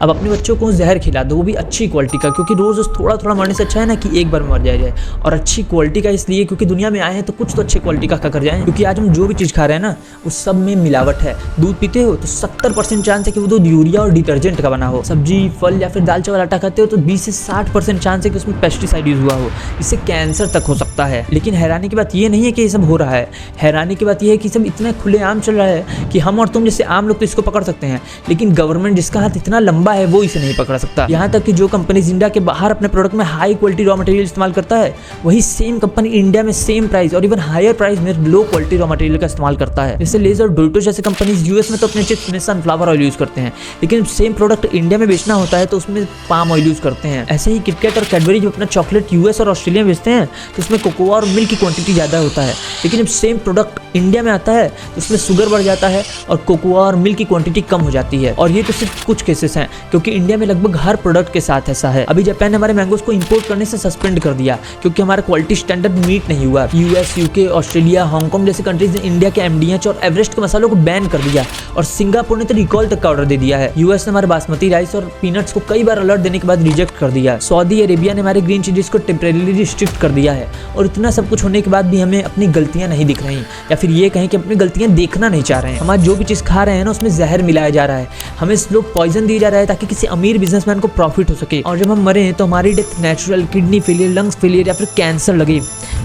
अब अपने बच्चों को जहर खिला दो, वो भी अच्छी क्वालिटी का, क्योंकि रोज़ थोड़ा थोड़ा मरने से अच्छा है ना कि एक बार मर जाए। और अच्छी क्वालिटी का इसलिए क्योंकि दुनिया में आए हैं तो कुछ तो अच्छी क्वालिटी का कर जाएं, क्योंकि आज हम जो भी चीज़ खा रहे हैं ना उस सब में मिलावट है। दूध पीते हो तो 70% चांस है कि वो दूध यूरिया और डिटर्जेंट का बना हो। सब्जी फल या फिर दाल चावल आटा खाते हो तो 20 से 60% चांस है कि उसमें पेस्टिसाइड यूज हुआ हो, इससे कैंसर तक हो सकता है। लेकिन हैरानी की बात ये नहीं है कि ये सब हो रहा है, हैरानी की बात ये है कि सब इतना खुलेआम चल रहा है कि हम और तुम जैसे आम लोग तो इसको पकड़ सकते हैं, लेकिन गवर्नमेंट जिसका हाथ इतना लंबा है वो इसे नहीं पकड़ सकता। यहाँ तक कि जो कंपनीज इंडिया के बाहर अपने प्रोडक्ट में हाई क्वालिटी रॉ मटेरियल इस्तेमाल करता है, वही सेम कंपनी इंडिया में सेम प्राइस और इवन हायर प्राइस में लो क्वालिटी रॉ मटेरियल का इस्तेमाल करता है। जैसे लेज़र डोइटो जैसे कंपनीज यूएस में तो अपने चिप्स में सनफ्लावर ऑयल यूज करते हैं, लेकिन सेम प्रोडक्ट इंडिया में बेचना होता है तो उसमें पाम ऑयल यूज करते हैं। ऐसे ही किटकैट और कैडबरी जब अपना चॉकलेट यूएस और ऑस्ट्रेलिया में बेचते हैं तो उसमें कोकोआ और मिल्क की क्वांटिटी ज़्यादा होता है, लेकिन जब सेम प्रोडक्ट इंडिया में आता है तो उसमें शुगर बढ़ जाता है और कोकोआ और मिल्क की क्वांटिटी कम हो जाती है। और ये तो सिर्फ कुछ केसेस हैं, क्योंकि इंडिया में लगभग हर प्रोडक्ट के साथ ऐसा है। अभी जापान ने हमारे मैंगोज को इंपोर्ट करने से सस्पेंड कर दिया क्योंकि हमारा क्वालिटी स्टैंडर्ड मीट नहीं हुआ। यूएस, यूके, ऑस्ट्रेलिया, हांगकांग जैसे कंट्रीज ने इंडिया के एमडीएच और एवरेस्ट के मसालों को बैन कर दिया और सिंगापुर ने तो रिकॉल तक का ऑर्डर दे दिया है। यूएस ने हमारे बासमती राइस और पीनट्स को कई बार अलर्ट देने के बाद रिजेक्ट कर दिया। सऊदी अरेबिया ने हमारे ग्रीन चिलीज को टेम्परेरीली रिस्ट्रिक्ट कर दिया है। और इतना सब कुछ होने के बाद भी हमें अपनी गलतियां नहीं दिख रही, या फिर ये कहें कि अपनी गलतियां देखना नहीं चाह रहे हैं। हम आज जो भी चीज़ खा रहे हैं ना उसमें जहर मिलाया जा रहा है, हमें स्लो पॉइजन दिया जा रहा है ताकि किसी अमीर बिजनेसमैन को प्रॉफिट हो सके। और जब हम मरे तो हमारी death natural, kidney failure, lungs failure या फिर कैंसर लगे,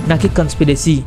ना कि कंस्पिरेसी।